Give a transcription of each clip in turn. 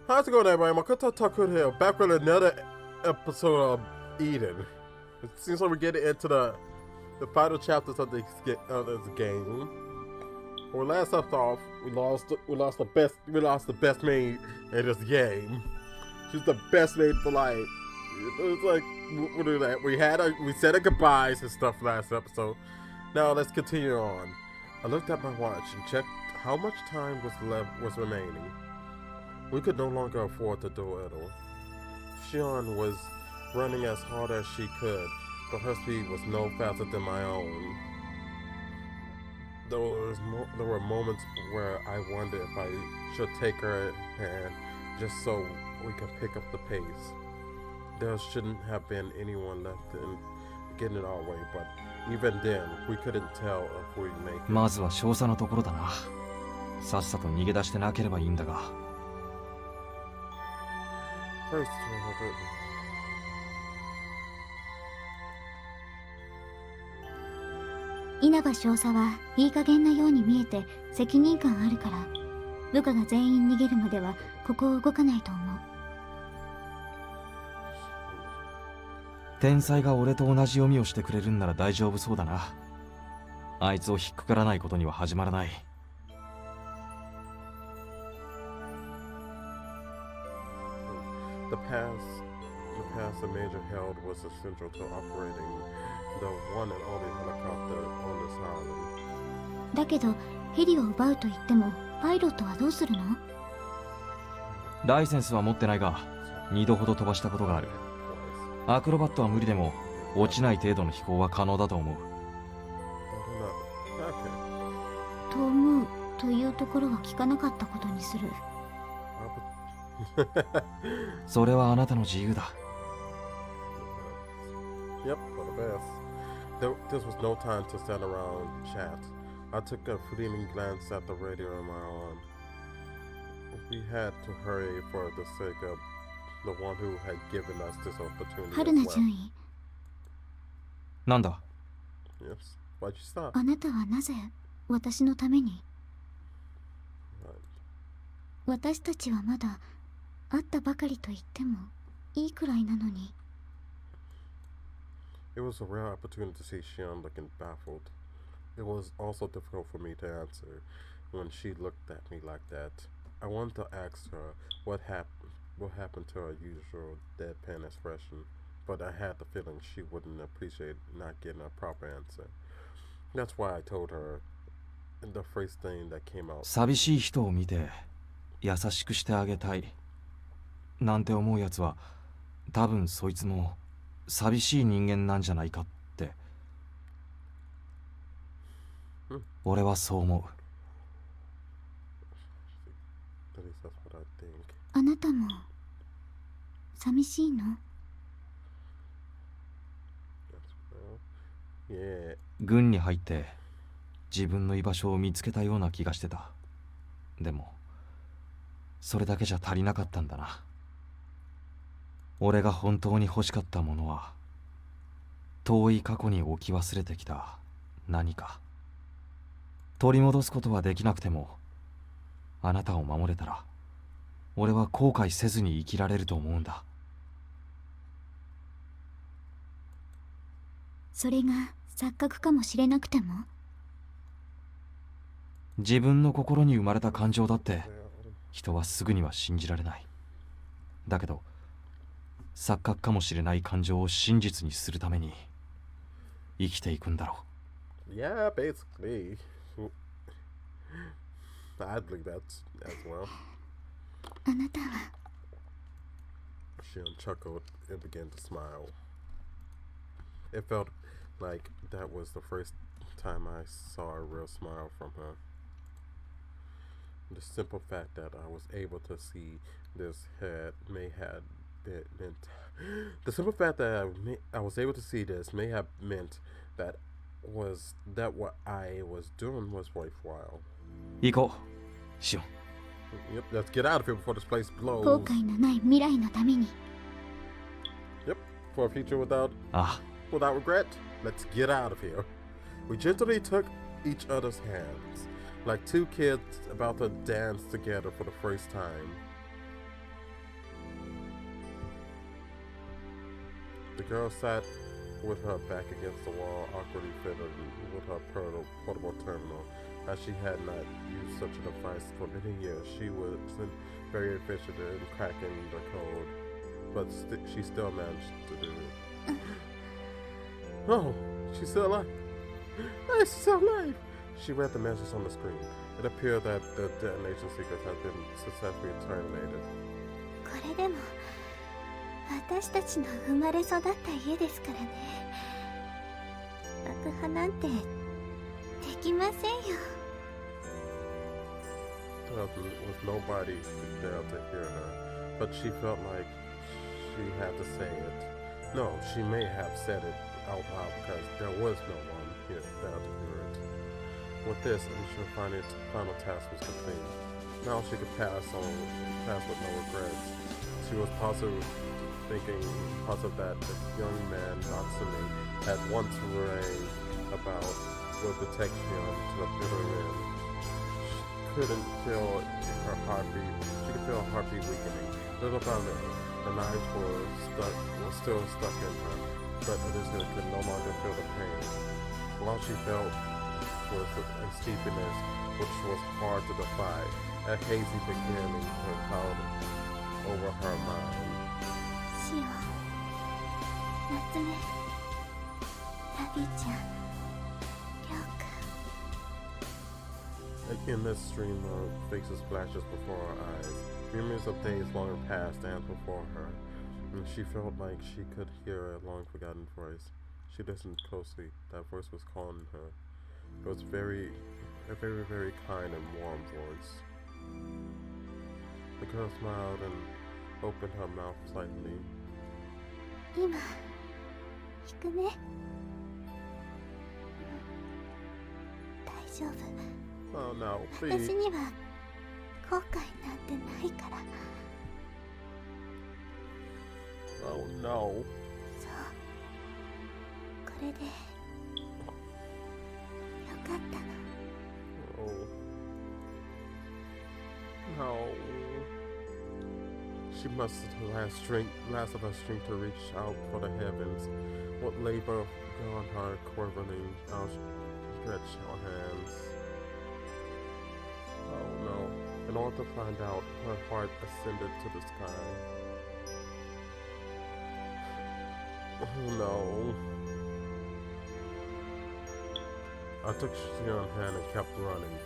How's it going, everybody? Makoto Takudo here, back with another episode of Eden. It seems like we're getting into the final chapters of this game. When we last left off, we lost the best maid in this game. She's the best maid for life. It was like we said our goodbyes and stuff last episode. Now let's continue on. I looked at my watch and checked how much time was remaining. We could no longer afford to duel. Shion was running as hard as she could, but her speed was no faster than my own. There were moments where I wondered if I should take her hand just so we could pick up the pace. There shouldn't have been anyone left in getting it our way, but even then, we couldn't tell if we'd make it. まずは少佐のところだな。さっさと逃げ出してなければいいんだが。First, 稲葉少佐はいい加減なように見えて責任感あるから、部下が全員逃げるまではここを動かないと思う。天才が俺と同じ読みをしてくれるんなら大丈夫そうだな。あいつを引っかからないことには始まらない。The pass the major held was essential to operating the one and only helicopter on this island. だけどヘリを奪うと言ってもパイロットはどうするの？ライセンスは持ってないが2度ほど飛ばしたことがある。アクロバットは無理でも落ちない程度の飛行は可能だと思う。と思うというところは聞かなかったことにする。それはあなたの自由だ。Yep, for the best. This was no time to stand around and chat. I took a fleeting glance at the radio in my arm. We had to hurry for the sake of the one who had given us this opportunity. 春菜順位。なんだ？ Yes. Why'd you stop? あなたはなぜ私のために？私たちはまだ会ったばかりと言ってもいいくらいなのに。It was a rare opportunity to see Shion looking baffled. It was also difficult for me to answer when she looked at me like that. I wanted to ask her what happened to her usual deadpan expression, but I had the feeling she wouldn't appreciate not getting a proper answer. That's why I told her the first thing that came out. 寂しい人を見て優しくしてあげたいなんて思うやつは多分そいつも寂しい人間なんじゃないかって、俺はそう思う。あなたも寂しいの？軍に入って自分の居場所を見つけたような気がしてた。でもそれだけじゃ足りなかったんだな。俺が本当に欲しかったものは遠い過去に置き忘れてきた何か。取り戻すことはできなくてもあなたを守れたら俺は後悔せずに生きられると思うんだ。それが錯覚かもしれなくても？自分の心に生まれた感情だって人はすぐには信じられない。だけど錯覚かもしれない感情を真実にするために生きていくんだろう。Yeah, basically. I believe that as well. あなたは。Shion chuckled and began to smile. It felt like that was the first time I saw a real smile from her. The simple fact that I was able to see this may have meant that what I was doing was worthwhile. 行こう、シオン。Yep, let's get out of here before this place blows. 後悔のない未来のために。Yep, for a future without regret. Let's get out of here. We gently took each other's hands, like two kids about to dance together for the first time. The girl sat with her back against the wall, awkwardly fitted with her portable terminal. As she had not used such a device for many years, she wasn't very efficient in cracking the code, but she still managed to do it. Oh, she's still alive. She's still alive. She read the message on the screen. It appeared that the detonation secret had been successfully terminated. これでも私たちの生まれ育った家ですからね。爆破なんてできませんよ。With nobody there to hear her, but she felt like she had to say it. No, she may have said it out loud because there was no one here there to hear it. With this, Alicia's final task was complete. Now she could pass with no regrets. She was thinking that the young man, Natsumi, had once raved about would protect him to the bitter end. She couldn't feel her heartbeat. She could feel her heartbeat weakening. Little by little, the knives were still stuck in her, but Alicia could no longer feel the pain. All she felt was a sleepiness which was hard to defy, a hazy beginning to cloud over her mind. シオ、夏目、タビちゃん、りょうくん。In this stream of faces flashes before her eyes, memories of days long past danced before her, and she felt like she could hear a long-forgotten voice. She listened closely. That voice was calling her. It was a very, very kind and warm voice. The girl smiled and opened her mouth slightly. 今、行くね。大丈夫。Oh no, 私 please. には後悔なんてないから。Oh no. そう。これでよかったの。Oh. No. She must last of her strength to reach out for the heavens. What labor on her quivering, outstretched hands. Oh no. In order to find out, her heart ascended to the sky. Oh no. I took Shion's hand and kept running.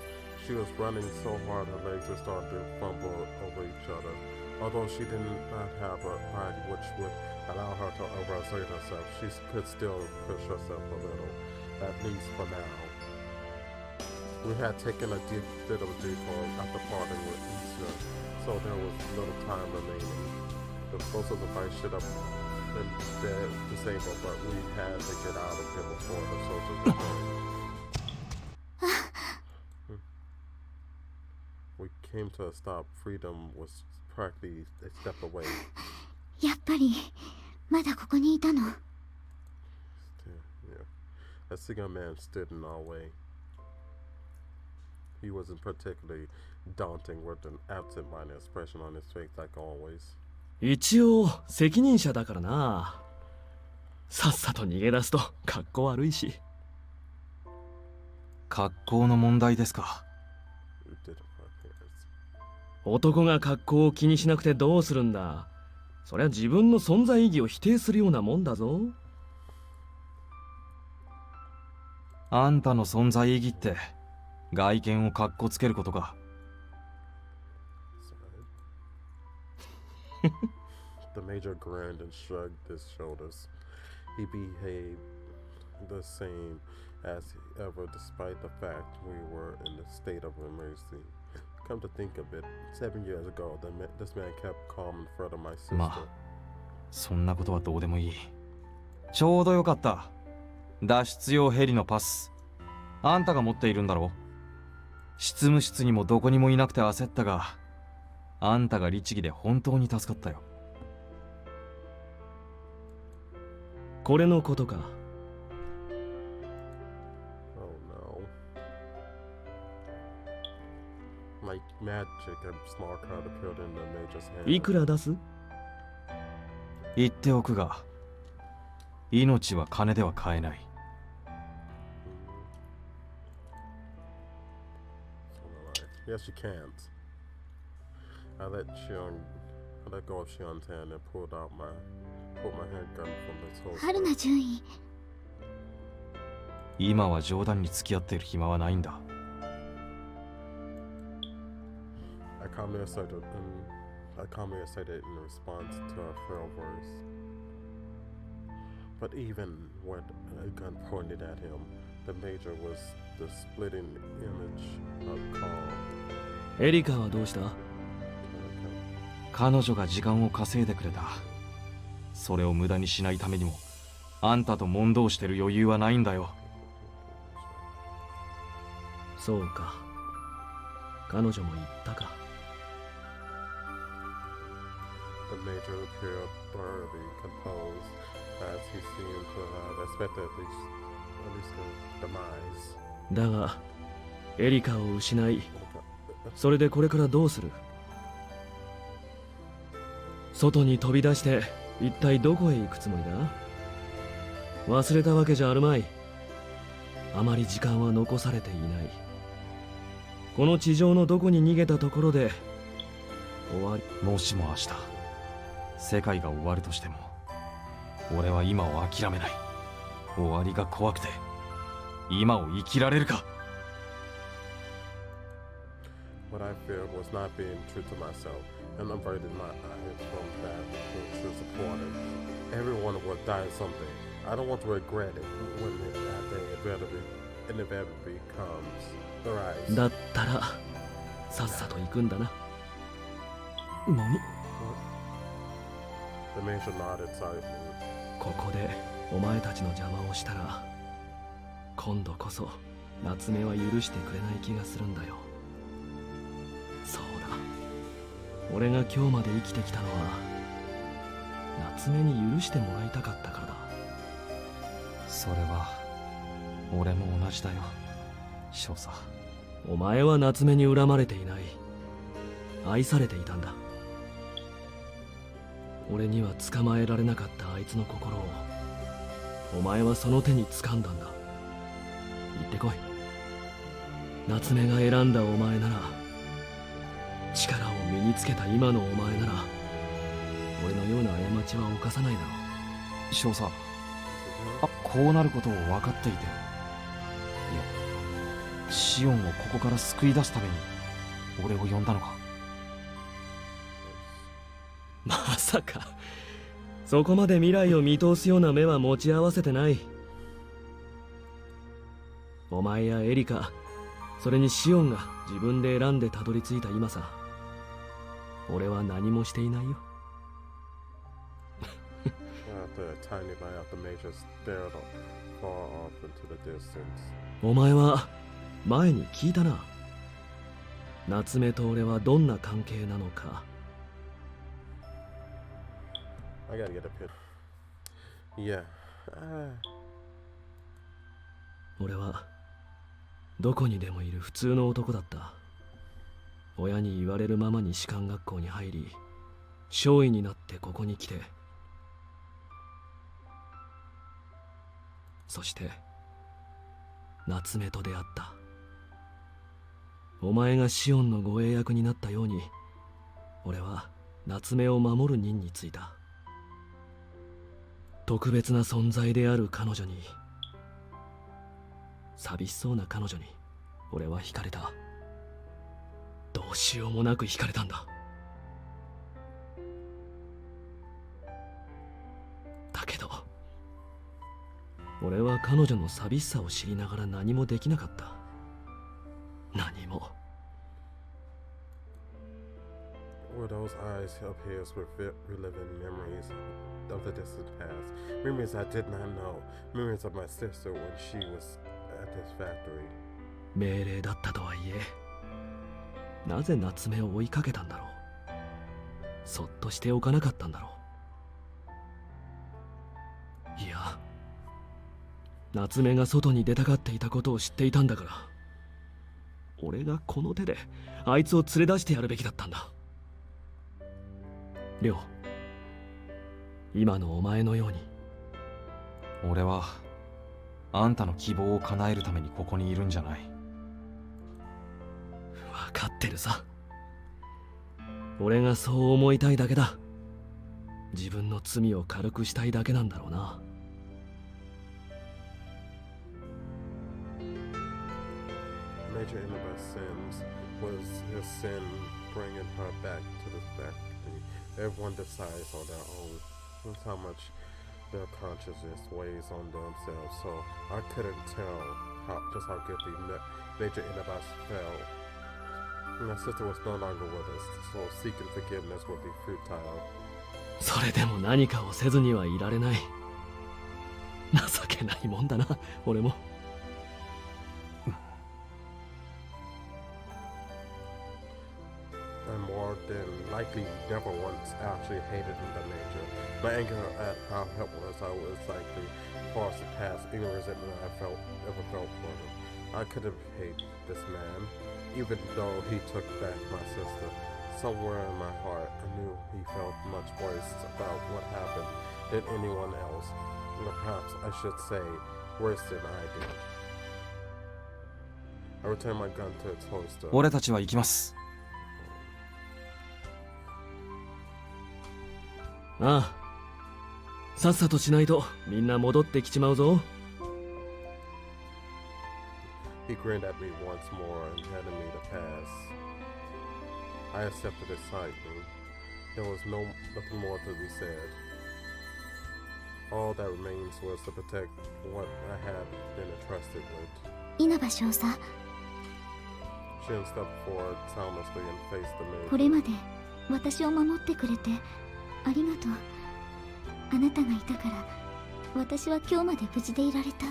She was running so hard her legs were starting to fumble over each other. Although she did not have a body which would allow her to overexert herself, she could still push herself a little, at least for now. We had taken a bit of a detour after parting with Issa, so there was little time remaining. The most of the fight should have been disabled, but we had to get out of here before the soldiers returned. We came to a stop. Freedom was practically a step away. やっぱりまだここにいたの。Yeah. A single man stood in our way. He wasn't particularly daunting with an absent-minded expression on his face like always. 一応責任者だからな。さっさと逃げ出すと格好悪いし。格好の問題ですか。男が格好を気にしなくてどうするんだ。そりゃ自分の存在意義を否定するようなもんだぞ。あんたの存在意義って外見を格好つけることか。The major grinned and shrugged his shoulders. He behaved the same as ever despite the fact we were in a state of emergency. Come to think of it, 7 years ago, this man kept calm in front of my sister. まあ、そんなことはどうでもいい。ちょうどよかった。脱出用ヘリのパス。あんたが持っているんだろ。執務室にもどこにもいなくて焦ったが、あんたが律儀で本当に助かったよ。これのことか。Like magic, a small card appeared in the major's hand. いくら出す？言っておくが、命は金では買えない。Yes, you can't. I let go of Shion's hand and pulled my handgun from its holster. 春菜獣医、今は冗談に付き合っている暇はないんだ。I calmly asserted in response to her frail voice. But even with a gun pointed at him, the major was the splitting image of calm. エリカはどうした？彼女が時間を稼いでくれた。それを無駄にしないためにも、あんたと問答してる余裕はないんだよ。そうか。彼女も言ったか。The major appeared thoroughly composed, as he seemed to have expected at least her demise. だが、エリカを失い、それでこれからどうする？外に飛び出して一体どこへ行くつもりだ？忘れたわけじゃあるまい。あまり時間は残されていない。この地上のどこに逃げたところで終わり。もしも明日世界が終わるとしても、俺は今を諦めない。終わりが怖くて今を生きられるか。What I feared was not being true to myself and averted my eyes from that which was supported. Everyone will die someday. I don't want to regret it when that day inevitably comes. The rise. だったらさっさと行くんだな。何？ The major nodded silently. ここでお前たちの邪魔をしたら、今度こそ夏目は許してくれない気がするんだよ。そうだ、俺が今日まで生きてきたのは夏目に許してもらいたかったからだ。それは俺も同じだよ、少佐。お前は夏目に恨まれていない。愛されていたんだ。俺には捕まえられなかったあいつの心をお前はその手に掴んだんだ。行ってこい。夏目が選んだお前なら、力を身につけた今のお前なら、俺のような過ちは犯さないだろう。少佐、こうなることを分かっていて、いや、シオンをここから救い出すために俺を呼んだのか。まさかそこまで未来を見通すような目は持ち合わせてない。お前やエリカ、それにシオンが自分で選んでたどり着いた今さ、俺は何もしていないよ。お前は前に聞いたな。夏目と俺はどんな関係なのか。I gotta get up here. Yeah. 俺はどこにでもいる普通の男だった。親に言われるままに士官学校に入り、少尉になってここに来て、そして夏目と出会った。お前がシオンの護衛役になったように、俺は夏目を守る任に就いた。特別な存在である彼女に、寂しそうな彼女に俺は惹かれた。どうしようもなく惹かれたんだ。だけど俺は彼女の寂しさを知りながら何もできなかった。何も。Were those eyes of his reliving memories of the distant past? Memories I did not know. Memories of my sister when she was at this factory. 命令だったとはいえ、なぜ夏目を追いかけたんだろう。そっとしておかなかったんだろう。いや、夏目が外に出たがっていたことを知っていたんだから、俺がこの手であいつを連れ出してやるべきだったんだ。亮、今のお前のように俺はあんたの希望を叶えるためにここにいるんじゃない。分かってるさ。俺がそう思いたいだけだ。自分の罪を軽くしたいだけなんだろうな。Major Innova's sins was his sin bringing her back to this factory. Everyone decides on their own. That's how much their consciousness weighs on themselves. So I couldn't tell just how guilty Major Innova felt. My sister was no longer with us, so seeking forgiveness would be futile. それでも何かをせずにはいられない。情けないもんだな、俺も。And more than likely never once actually hated the Major. My anger at how helpless I was likely far surpassed any resentment I ever felt for him. I couldn't hate this man, even though he took back my sister. Somewhere in my heart, I knew he felt much worse about what happened than anyone else. Or perhaps I should say, worse than I did. I returned my gun to its holster. 俺たちは行きます。ああ、さっさとしないとみんな戻ってきちまうぞ。He grinned at me once more and handed me the pass. I accepted his signing. There was nothing more to be said. All that remains was to protect what I had been entrusted with. 稲葉少佐、 She stepped forward soundlessly and faced the Major. これまで私を守ってくれてありがとう。あなたがいたから私は今日まで無事でいられた。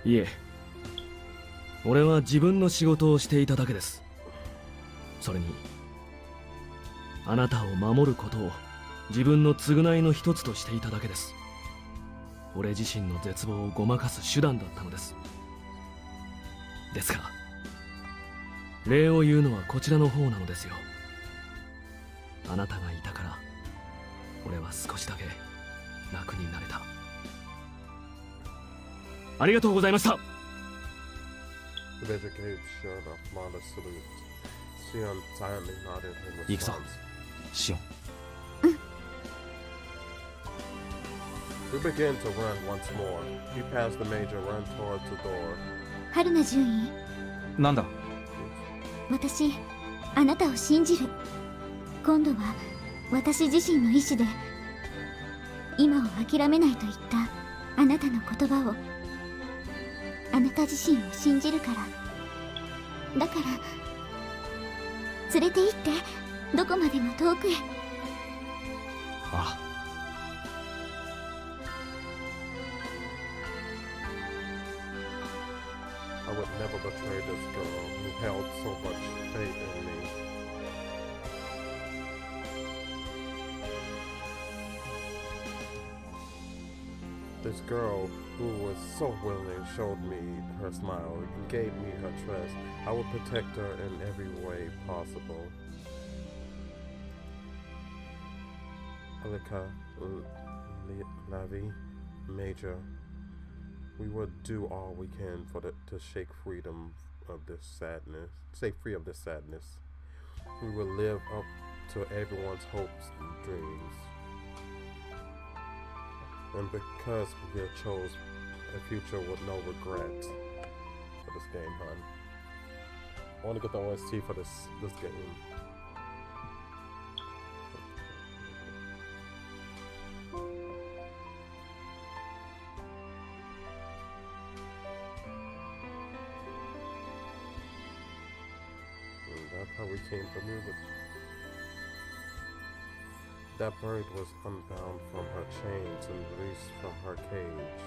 いえ、俺は自分の仕事をしていただけです。それにあなたを守ることを自分の償いの一つとしていただけです。俺自身の絶望をごまかす手段だったのです。ですが礼を言うのはこちらの方なのですよ。あなたがいたから俺は少しだけ楽になれた。ありがとうございました。 The Major gave Shion a modest salute. Shion silently nodded in 行くぞ response. シオン。 We began to run once more. He passed the Major, ran towards the door. 春菜獣医、なんだ。私あなたを信じる。今度は私自身の意志で今を諦めないと言ったあなたの言葉を、あなた自身を信じるから。だから連れて行って、どこまでも遠くへ。ああ。I would never betray this girl who held so much faith in me. This girl who was so willing showed me her smile and gave me her trust. I would protect her in every way possible. Alika, Lavi, Major, we would do all we can to shake freedom of this sadness, shake free of this sadness. We will live up to everyone's hopes and dreams. And because we have chose a future with no regrets for this game, hon. I want to get the OST for this game. And that's how we came to music. That bird was unbound from her chains and released from her cage.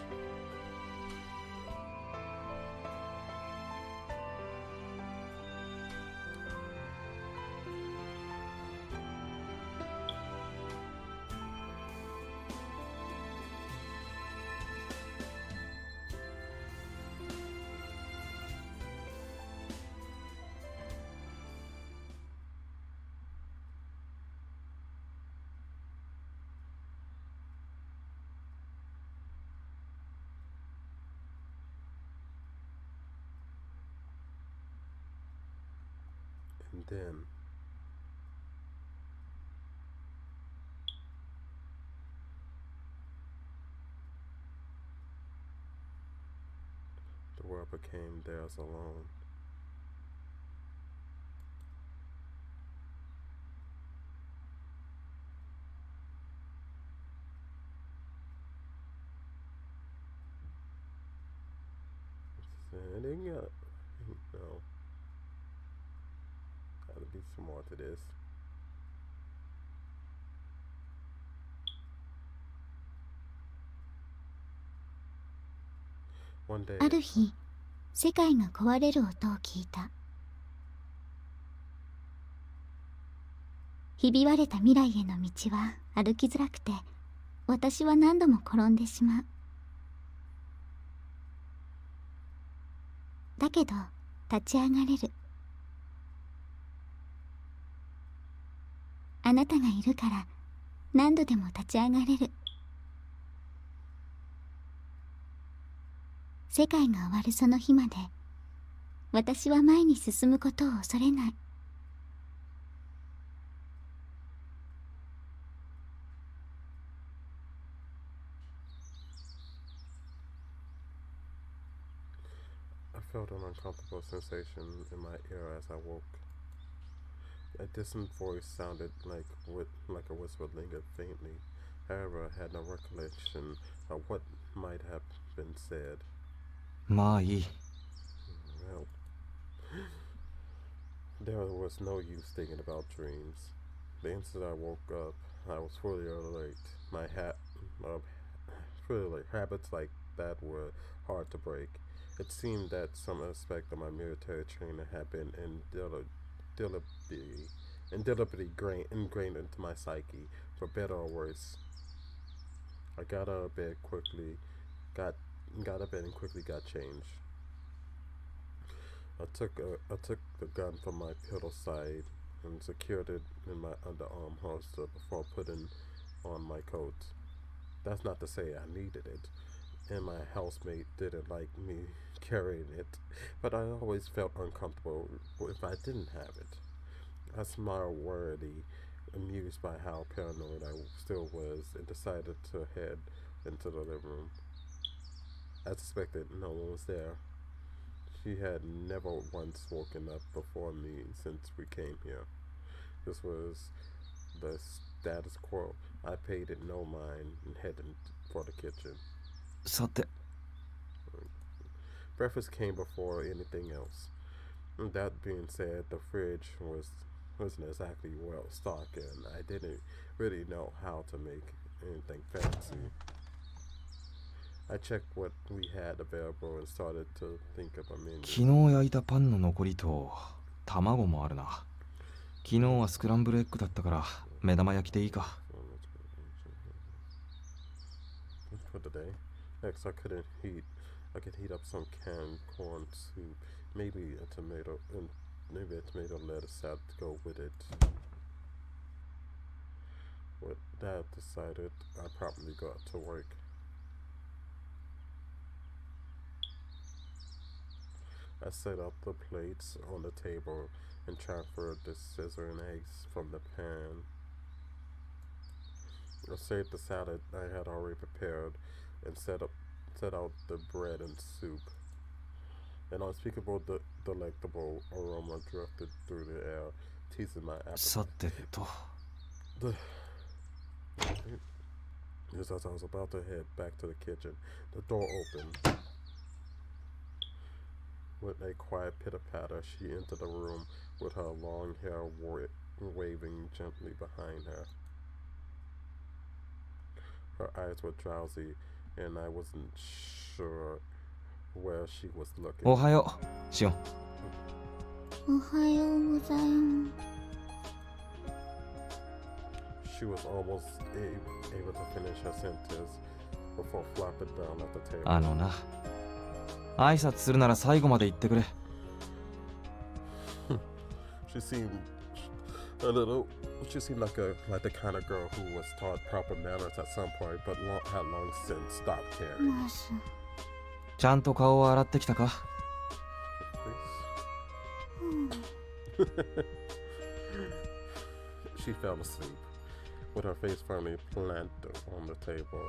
And then the world became theirs alone. Sending up. No. Gotta be some more to this. One day. ある日、世界が壊れる音を聞いた。ひび割れた未来への道は歩きづらくて、私は何度も転んでしまう。だけど立ち上がれる。あなたがいるから何度でも立ち上がれる。世界が終わるその日まで、私は前に進むことを恐れない。I felt an uncomfortable sensation in my ear as I woke. A distant voice sounded like a whisper lingered faintly. However, I had no recollection of what might have been said. まあいい。 Well, there was no use thinking about dreams. The instant I woke up, I was fully alert. My habits like that were hard to break. It seemed that some aspect of my military training had been indelibly ingrained into my psyche, for better or worse. I got out of bed and quickly got changed. I took the gun from my pillow side and secured it in my underarm holster before putting on my coat. That's not to say I needed it, and my housemate didn't like me carrying it, but I always felt uncomfortable if I didn't have it. I smiled wearily, amused by how paranoid I still was, and decided to head into the living room. I suspected no one was there. She had never once woken up before me since we came here. This was the status quo. I paid it no mind and headed for the kitchen. さて、 Breakfast came before anything else. That being said, the fridge wasn't exactly well stocked, and I didn't really know how to make anything fancy. I checked what we had available and started to think of a menu. 昨日焼いたパンの残りと卵もあるな。昨日はスクランブルエッグだったから目玉焼きでいいか。For today, next I could heat up some canned corn soup, maybe a tomato lettuce salad to go with it. With that decided, I promptly got to work. I set up the plates on the table and transferred the scissor and eggs from the pan. I saved the salad I had already prepared and set out the bread and soup. An unspeakable, delectable aroma drifted through the air, teasing my appetite. さてと。 Just as I was about to head back to the kitchen, the door opened. With a quiet pitter-patter, she entered the room with her long hair waving gently behind her. Her eyes were drowsy, and I wasn't sure where she was looking. おはよう、シオン。おはようございます。 She was almost able to finish her sentence before flopping down at the table. あのな、挨拶するなら最後まで言ってくれ。She seemed like the kind of girl who was taught proper manners at some point, but had long since stopped caring. ナース。ちゃんと顔を洗ってきたか？ She fell asleep. With her face firmly planted on the table,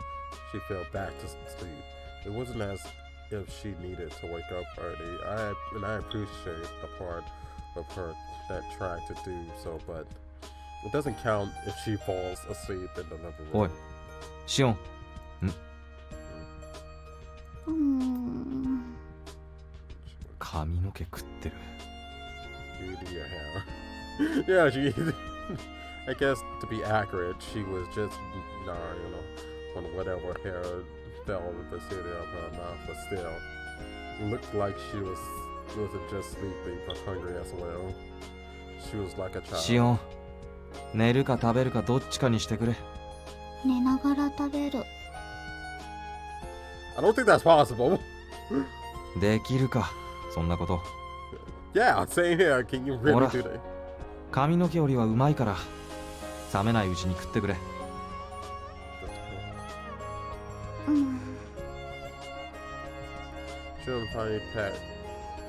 she fell back to sleep. It wasn't as if she needed to wake up early. I appreciate the part of her that tried to do so, but it doesn't count if she falls asleep in the living room. おい、シオン。髪の毛食ってる。You do your hair. Yeah, she. I guess to be accurate, she was just, on whatever hair fell in the city of her mouth, but still, it looked like she wasn't just sleepy, but hungry as well. She was like a child. シオン、寝るか食べるかどっちかにしてくれ。寝ながら食べる。I don't think that's possible. できるか、そんなこと。Yeah, same here. Can you really do that? 髪の毛よりはうまいから、冷めないうちに食ってくれ。She finally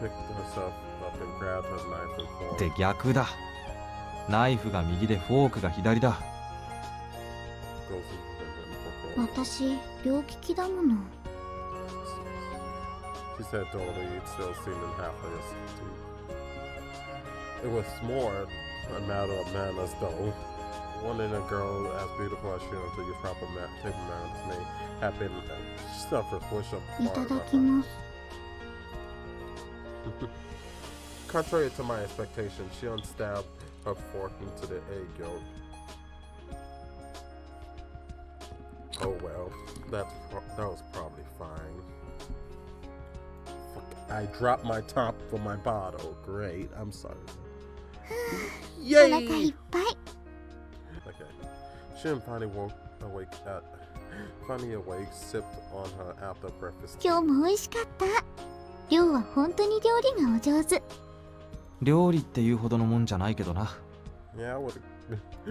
picked herself up and grabbed her knife and fork. で、逆だ。ナイフが右でフォークが左だ。私、両利きだもの。She said totally, still seeming halfway asleep. It was more a matter of manners, though. Wanting a girl as beautiful as she is to use proper table manners may have been self-reflection. いただきます。Contrary to my expectations, she unstabbed her fork into the egg yolk. Oh well, that was probably fine. I dropped my top for my bottle. Great, I'm sorry. お腹いっぱい。 Okay. Shin finally awake, sipped on her after breakfast. 今日も美味しかった。りょうは本当に料理がお上手。料理っていうほどのもんじゃないけどな。Yeah, I would.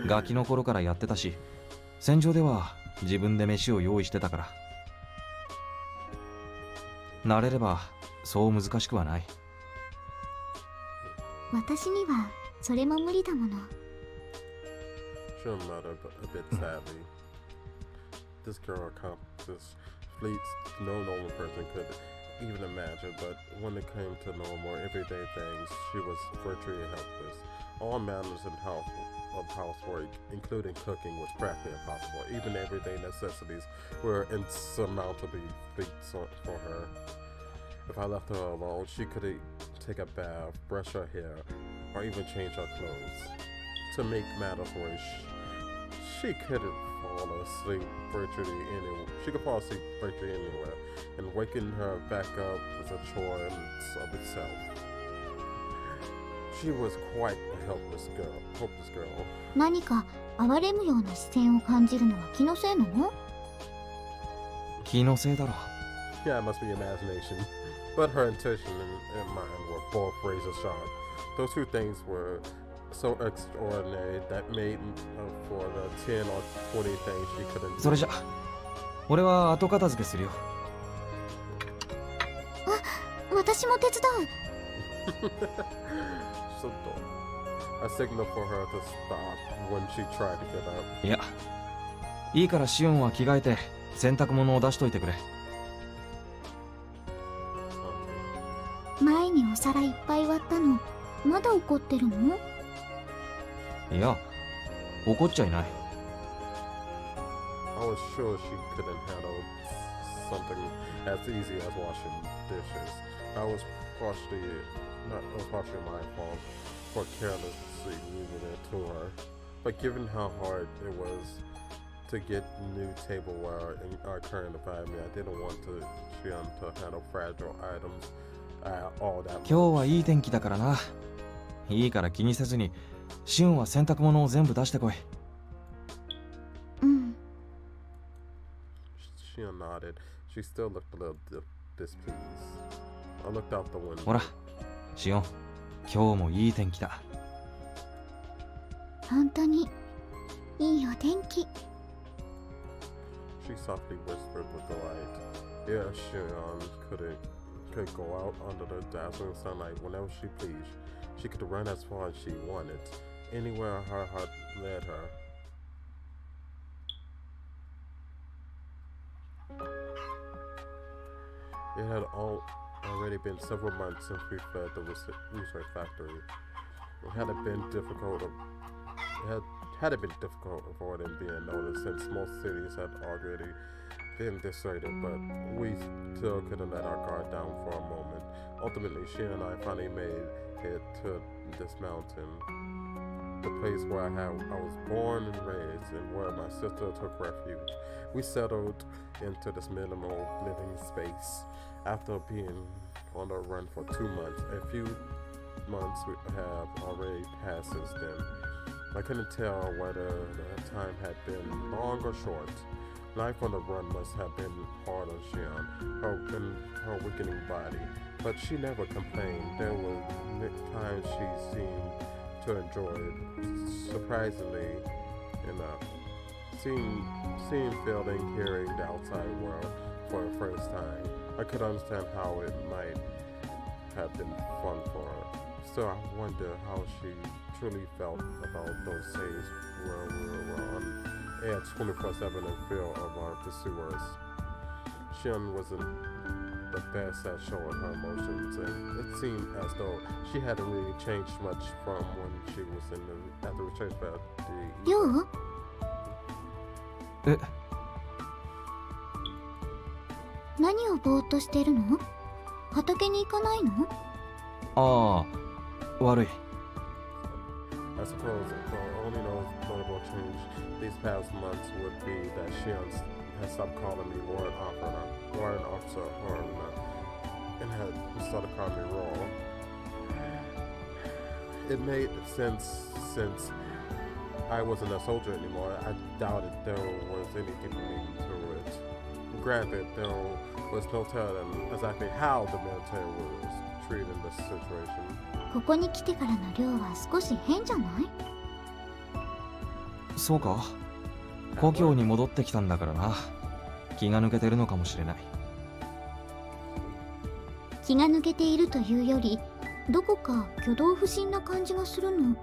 ガキの頃からやってたし、戦場では自分で飯を用意してたから。慣れればそう難しくはない。私にはそれも無理だもの。Shin muttered a bit sadly. This girl accomplished feats no normal person could even imagine, but when it came to normal everyday things, she was virtually helpless. All manners and housework, including cooking, was practically impossible. Even everyday necessities were insurmountably feats for her. If I left her alone, she could take a bath, brush her hair, or even change her clothes. To make matters worse, she couldn't fall asleep virtually anywhere. She could fall asleep virtually anywhere, and waking her back up was a chore in of itself. She was quite a hopeless girl. 何か哀れむような視線を感じるのは気のせいなの？気のせいだろ。Yeah, it must be imagination. But her intention and mind were both razor sharp. Those two things were so extraordinary that made for the 10 or 20 things she couldn't do. それじゃ、俺は後片付けするよ。あ、私も手伝う。So a signal for her to stop when she tried to get up. いや、いいからシオンは着替えて洗濯物を出しといてくれ。前にお皿いっぱい割ったの、まだ怒ってるの？いや、怒っちゃいない。I was sure she couldn't handle something as easy as washing dishes. I was partially my fault for carelessly leaving it to her. But given how hard it was to get new tableware in our current environment, I didn't want she to handle fragile items all that much. 今日はいい天気だからな。いいから気にせずに、シオンは洗濯物を全部出してこい。うん。She nodded. She still looked a little displeased. I looked out the window. ほら、シオン、今日もいい天気だ。本当にいいお天気。She softly whispered with delight. Yeah, she could go out under the dazzling sunlight whenever she pleased. she could run as far as she wanted, anywhere her heart led her. It had already been several months since we fled the research factory. Had it been difficult avoiding being noticed, since most cities had already been deserted, but we still couldn't let our guard down for a moment. Ultimately, she and I finally made it to this mountain, the place where I was born and raised, and where my sister took refuge. We settled into this minimal living space after being on the run for 2 months. A few months have already passed since then. I couldn't tell whether the time had been long or short. Life on the run must have been hard on Shion, her weakening body, but she never complained. There were times she seemed to enjoy it. Surprisingly enough, seeing, feeling, hearing the outside world for the first time, I could understand how it might have been fun for her. Still, I wonder how she truly felt about those days where we were on edge 24/7 in fear of our pursuers. Shion wasn't the best at showing her emotions, and it seemed as though she hadn't really changed much from when she was at the research factory. りょう？え、何をぼーっとしてるの？畑に行かないの？ああ、悪い。I suppose the only notable change these past months would be that Shion has stopped calling me warrant officer, and had started calling me Roll. It made sense since I wasn't a soldier anymore. I doubted there was any deeper meaning to it. Granted, there was no telling exactly how the military was treating this situation. ここに来てからのりょうは少し変じゃない？そうか。故郷に戻ってきたんだからな。気が抜けてるのかもしれない。気が抜けているというより、どこか挙動不審な感じがするの。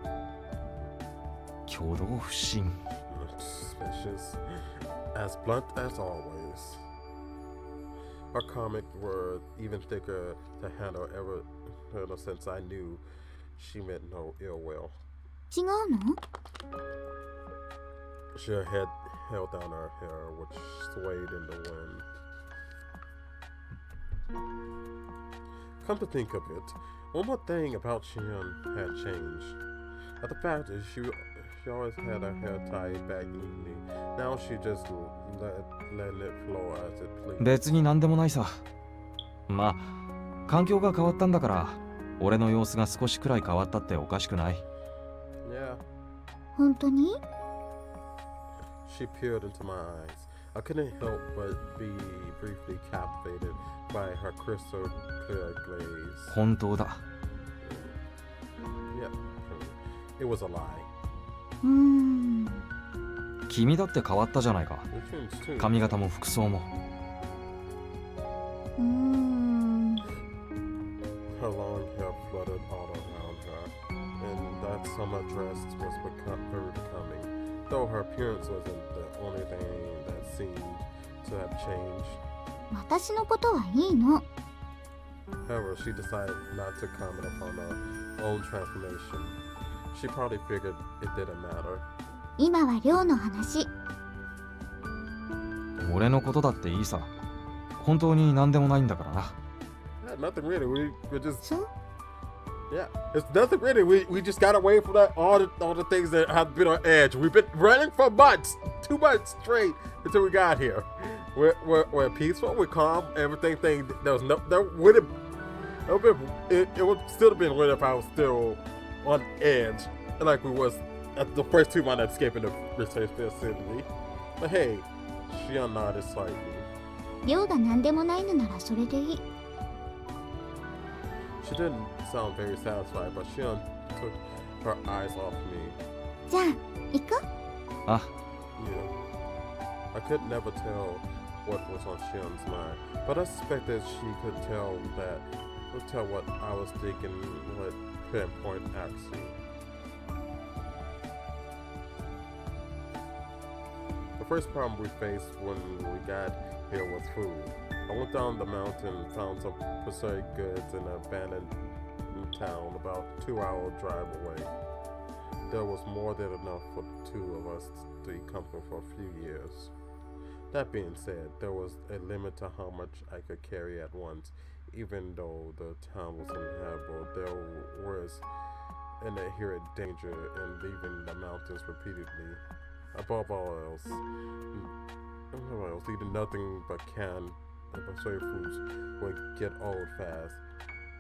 挙動不審。Suspicious, as blunt as always. Our comic were even thicker to handle ever since I knew she meant no ill will. 違うの？ She had held down her hair, which swayed in the wind. Come to think of it, one more thing about Shion had changed. At the factory, she always had her hair tied back neatly. Now she just letting it flow as it pleased. 別に何でもないさ。まあ、環境が変わったんだから、俺の様子が少しくらい変わったっておかしくない。Yeah. 本当に？ She peered into my eyes. I couldn't help but be briefly captivated by her crystal clear glaze. 本当だ。Yeah, it was a lie. 君だって変わったじゃないか。髪型も服装も。Her long hair fluttered all around her, and that summer dress was very becoming. Though her appearance wasn't the only thing that seemed to have changed. 私のことはいいの。 However, she decided not to comment upon her own transformation. She probably figured it didn't matter. 今はりょうの話。俺のことだっていいさ。本当に何でもないんだからな。Yeah, nothing really. We're just. そう？ Yeah, it's nothing really. We just gotta wait for that all the things that have been on edge. We've been running for months, 2 months straight until we got here. We're peaceful, we're calm, everything. There would still have been weird if I was still on edge, like we was at the first 2 months escaping the research facility. But hey, she nodded slightly. りょうが何でもないのならそれでいい。 She didn't sound very satisfied, but she took her eyes off me. じゃあ行こう。あ、Yeah. I could never tell what was on Shion's mind, but I suspected she could tell what I was thinking, what pinpoint accuracy. The first problem we faced when we got here was food. I went down the mountain and found some preserved goods in an abandoned town about a 2-hour drive away. There was more than enough for the two of us to eat comfortable for a few years. That being said, there was a limit to how much I could carry at once. Even though the town was uninhabitable, there was an inherent danger in leaving the mountains repeatedly. Above all else, eating nothing but canned and preserved foods would get old fast.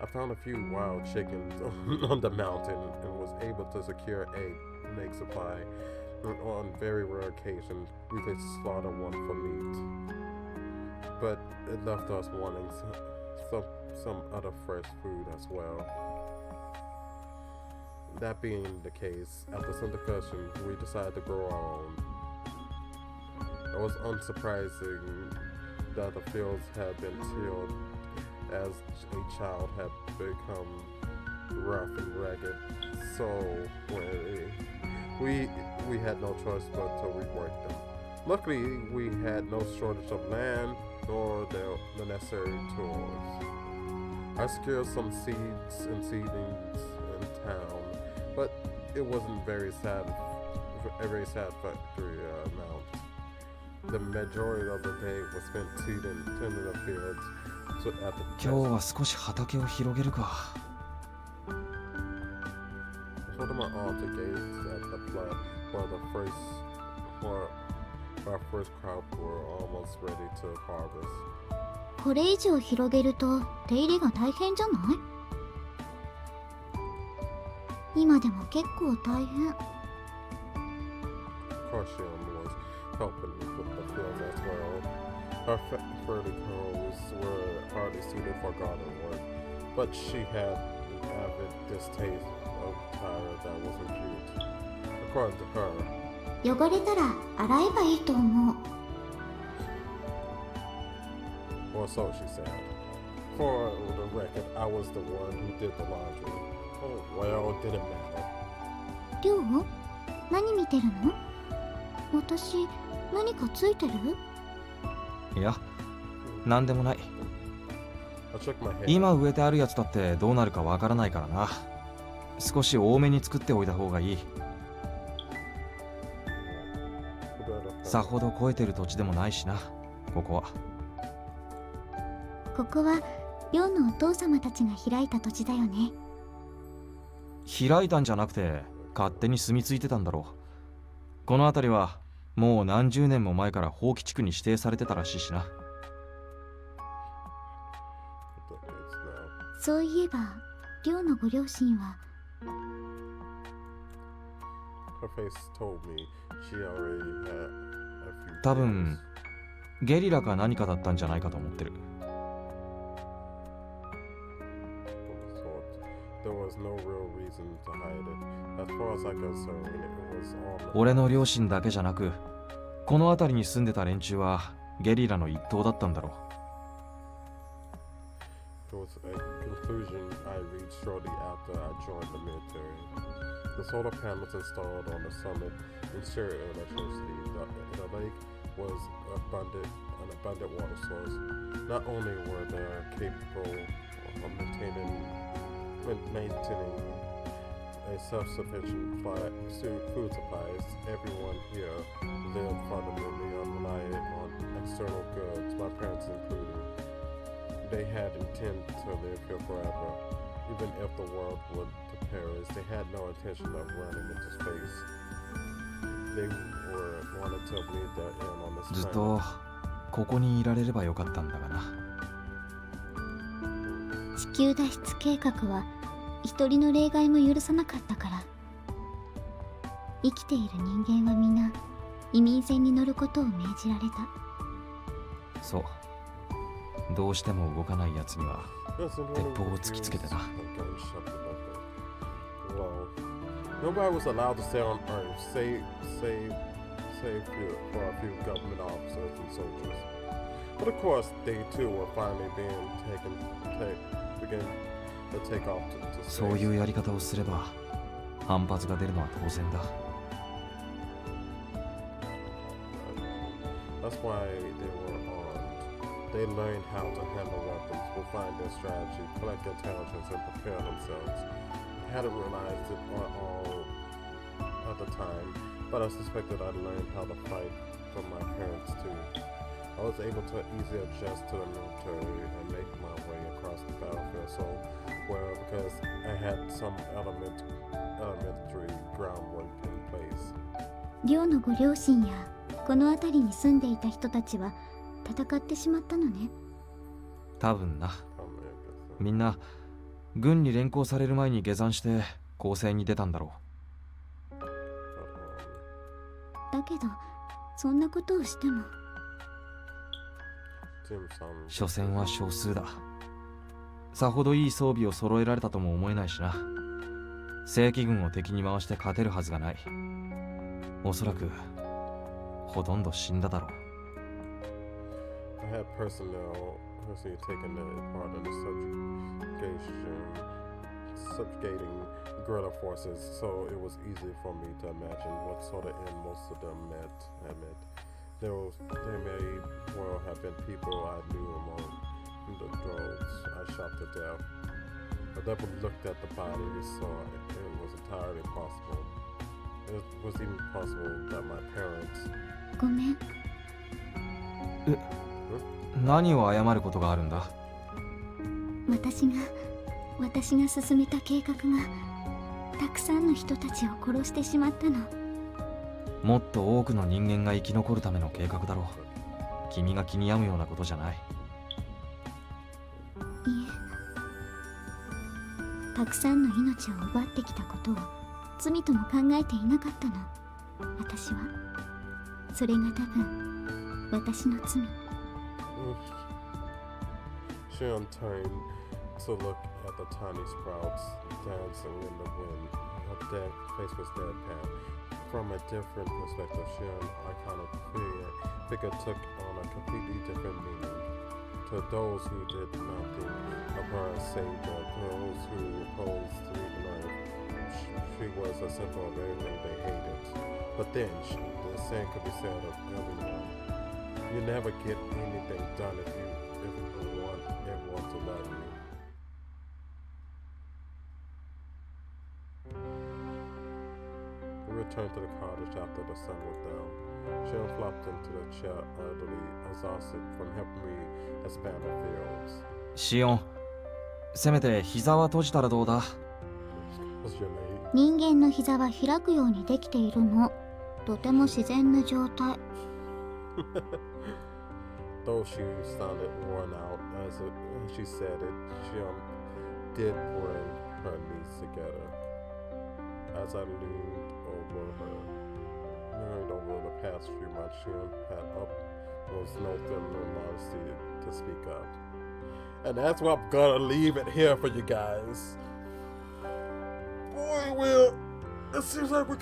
I found a few wild chickens on the mountain and was able to secure an egg supply. And on very rare occasions, we could slaughter one for meat. But it left us wanting some other fresh food as well. That being the case, after some discussion, we decided to grow our own. It was unsurprising that the fields had been tilled, as a child had become rough and ragged. So we had no choice but to rework them. Luckily, we had no shortage of land nor the necessary tools. I secured some seeds and seedlings in town, but it wasn't a very satisfactory amount. The majority of the day was spent tending the fields. So at the 今日は少し畑を広げるか。 I told my aunt to gaze at the plot where our first crop were almost ready to harvest. これ以上広げると手入れが大変じゃない？今でも結構大変。Caution was helping me with the fields as well. Our fertile curls were hardly suited for garden work, but she had an avid distaste of tire that wasn't cute. According to her, 汚れたら洗えばいいと思う。 or so she said. For the record, I was the one who did the laundry. Oh, well, it didn't matter. りょう？何見てるの？私、何かついてる？いや、なんでもない。 I shook my head. 今植えてあるやつだってどうなるかわからないからな。少し多めに作っておいた方がいい。さほど肥えてる土地でもないしな、ここは。ここはりょうのお父様たちが開いた土地だよね。開いたんじゃなくて勝手に住み着いてたんだろう。この辺りはもう何十年も前から放棄地区に指定されてたらしいしな。そういえばりょうのご両親は Her face told me she already had a few 多分ゲリラか何かだったんじゃないかと思ってる。 There was no real reason to hide it. As far as I concerned, it was all 俺の両親だけじゃなく、この辺りに住んでた連中はゲリラの一党だったんだろう。 It was a conclusion I reached shortly after I joined the military. The solar panels installed on the summit ensured electricity. The lake was an abundant water source. Not only were they capable of maintaining a self-sufficient food supplies, everyone here lived fundamentally reliant on external goods, my parents included. They had intended to live here forever. Even if the world would to perish, they had no intention of running into space. They wanted to leave their end on this ずっ planet. とここにいられればよかったんだがな。地球脱出計画は一人の例外も許さなかったから。生きている人間は皆移民船に乗ることを命じられた。そう。どうしても動かないやつには鉄砲を突きつけてな。 Nobody was allowed to stay on Earth, save for a few government officers and soldiers. But of course, they too were finally being to take off to space. そういうやり方をすれば反発が出るのは当然だ。 That's why they were armed. They learned how to handle weapons, refine their strategy, collect intelligence, and prepare themselves. I hadn't realized it all at the time, but I suspected I'd learned how to fight from my parents too. I was able to easily adjust to the military and make my way across the battlefield so well because I had some elementary groundwork in place. リョウのご両親やこの辺りに住んでいた人たちは戦ってしまったのね。多分な。みんな軍に連行される前に下山して攻勢に出たんだろう。だけどそんなことをしても所詮は少数だ。さほどいい装備を揃えられたとも思えないしな。正規軍を敵に回して勝てるはずがない。おそらくほとんど死んだだろう。I had personnel taking part in the subjugating guerrilla forces, so it was easy for me to imagine what sort of end most of them had met. There may well have been people I knew among the drones I shot to death. But then we looked at the body we saw, it was entirely possible. It was even possible that my parents... ごめん。何を謝ることがあるんだ。私が進めた計画がたくさんの人たちを殺してしまったの。もっと多くの人間が生き残るための計画だろう。君が気に病むようなことじゃない。いえ、たくさんの命を奪ってきたことを罪とも考えていなかったの。私はそれが多分私の罪。Shion turned to look at the tiny sprouts dancing in the wind. Her face was deadpan. From a different perspective, Shion figure took on a completely different meaning. To those who did nothing of her as savior, those who opposed to leaving Earth, she was a symbol of everything they hated. But then, the same could be said of everyone. You never get anything done if you want everyone to love you. We returned to the cottage after the sun went down. Shion flopped into the chair, utterly exhausted from helping me expand the fields. シオン、せめて膝は閉じたらどうだ。人間の膝は開くようにできているの。とても自然な状態。Though she sounded worn out as she said it, Shion did bring her knees together. As I leaned over the past few months, Shion had utmost no feminine modesty to speak up. And that's where I'm gonna leave it here for you guys. Boy, well, it seems like we're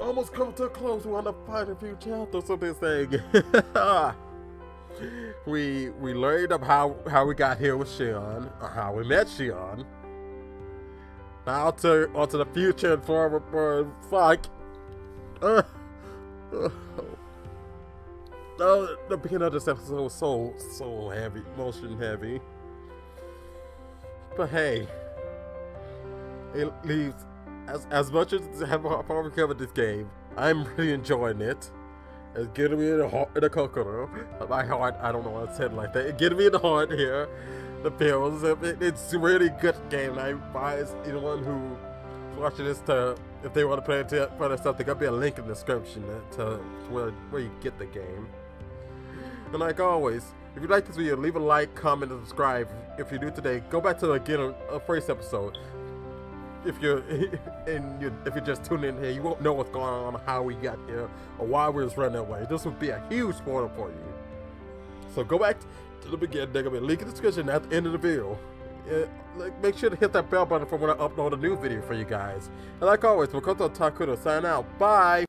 almost coming to a close. We want to find a few chapters of this thing. We learned of how we got here with Shion, or how we met Shion. Now onto the future and forward for fuck. The beginning of this episode was so heavy, emotion heavy. But hey, it leaves as much as I've recovered this game, I'm really enjoying it. It's getting me in the Kokoro. My heart, I don't know why I said it like that. It's getting me in the heart here. The feels. It's a really good game. I advise anyone who's watching this to, if they want to play it for themselves, there'll be a link in the description to where you get the game. And like always, if you like this video, leave a like, comment, and subscribe. If you're new today, go back to again a first episode. If you're just tuning in here, you won't know what's going on, how we got here, or why we was running away. This would be a huge spoiler for you. So go back to the beginning. There's gonna be a link in the description at the end of the video. Make sure to hit that bell button for when I upload a new video for you guys. And like always, Makoto Otakudo sign out. Bye.